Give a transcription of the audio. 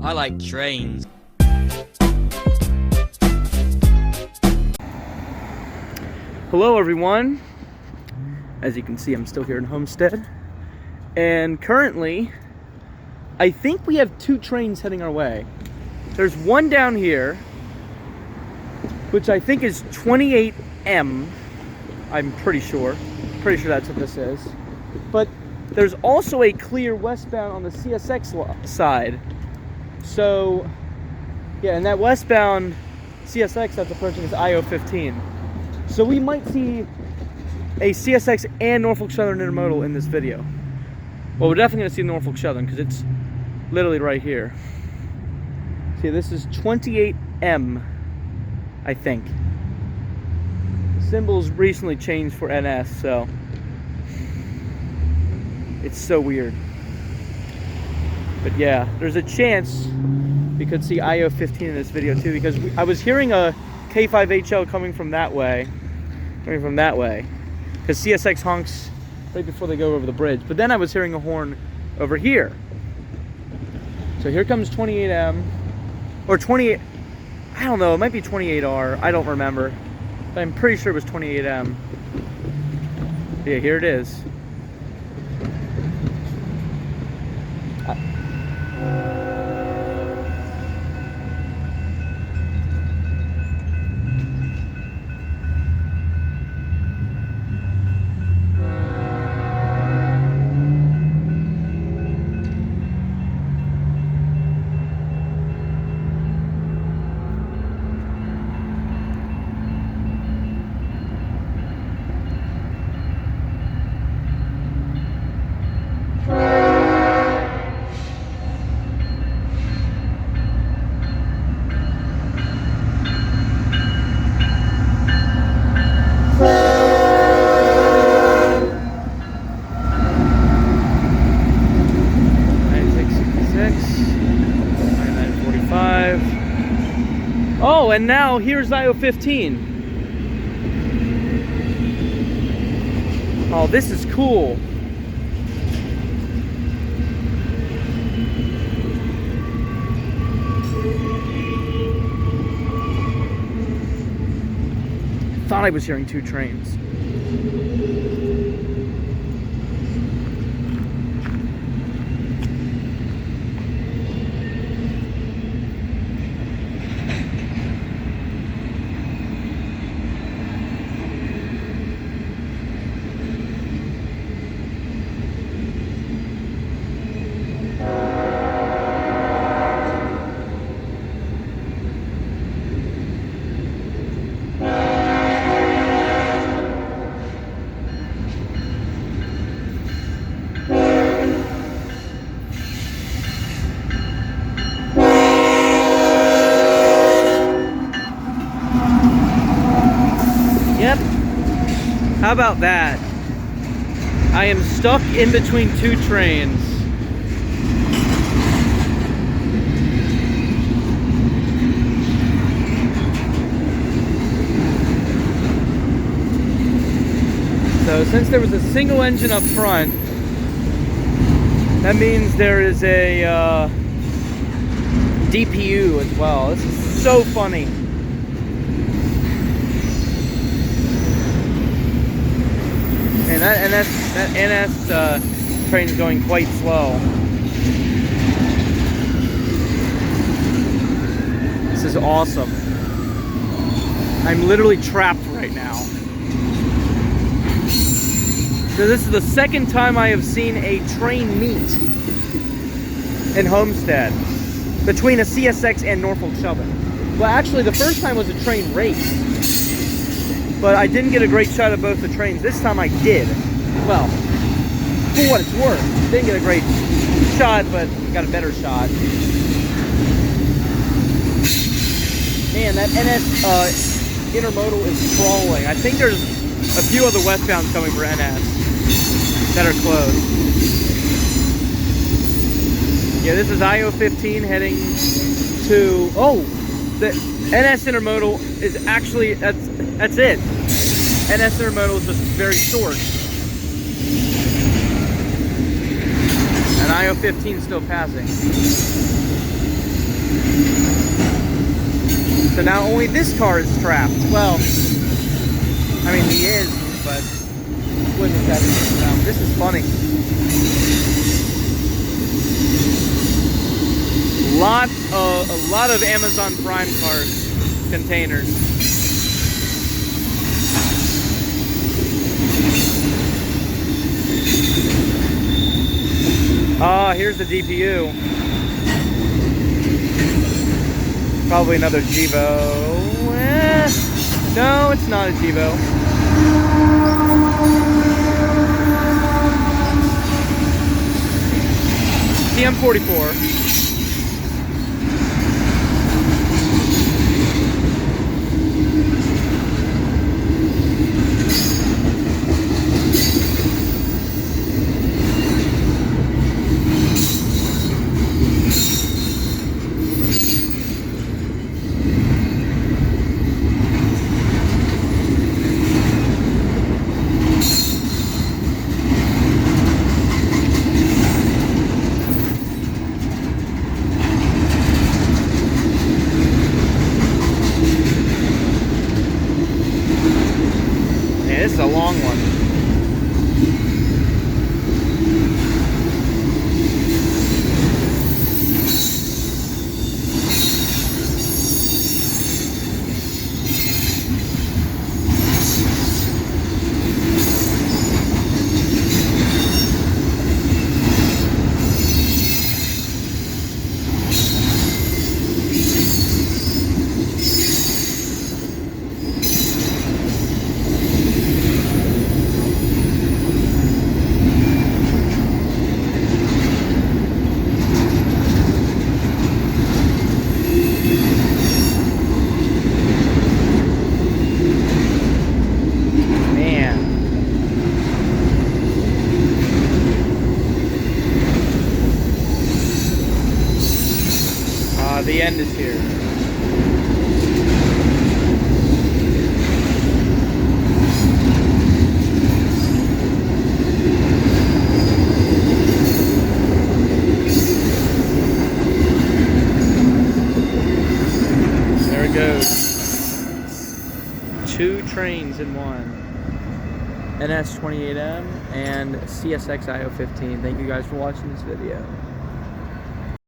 I like trains. Hello everyone. As you can see, I'm still here in Homestead. And currently, I think we have two trains heading our way. There's one down here, which I think is 28M. I'm pretty sure. Pretty sure that's what this is. But there's also a clear westbound on the CSX side. So, yeah, and that westbound CSX that's approaching is IO15. So we might see a CSX and Norfolk Southern intermodal in this video. Well, we're definitely going to see Norfolk Southern because it's literally right here. See, this is 28M, I think. The symbol's recently changed for NS, so it's so weird. But yeah, there's a chance we could see IO15 in this video too, because I was hearing a K5HL coming from that way, because CSX honks right before they go over the bridge. But then I was hearing a horn over here. So here comes 28M, or 28, I don't know, it might be 28R, I don't remember. But I'm pretty sure it was 28M. Yeah, here it is. Oh, and now here's IO15. Oh, this is cool. Thought I was hearing two trains. Yep. How about that? I am stuck in between two trains. So since there was a single engine up front, that means there is a DPU as well. This is so funny. And that NS train's going quite slow. This is awesome. I'm literally trapped right now. So this is the second time I have seen a train meet in Homestead between a CSX and Norfolk Southern. Well, actually, the first time was a train race. But I didn't get a great shot of both the trains. This time I did. Well, for what it's worth. Didn't get a great shot, but got a better shot. Man, that NS intermodal is crawling. I think there's a few other westbounds coming for NS that are closed. Yeah, this is IO15 heading to, oh, the NS intermodal is actually, that's it. NS intermodal is just very short. And IO15 still passing. So now only this car is trapped. Well, I mean, he is, but wouldn't have him around. This is funny. A lot of Amazon Prime cars, containers. Ah, here's the DPU. Probably another Jevo. No, it's not a Jevo. TM44. This is a long one. The end is here. There it goes. 2 trains in one. NS28M and CSX IO15. Thank you guys for watching this video.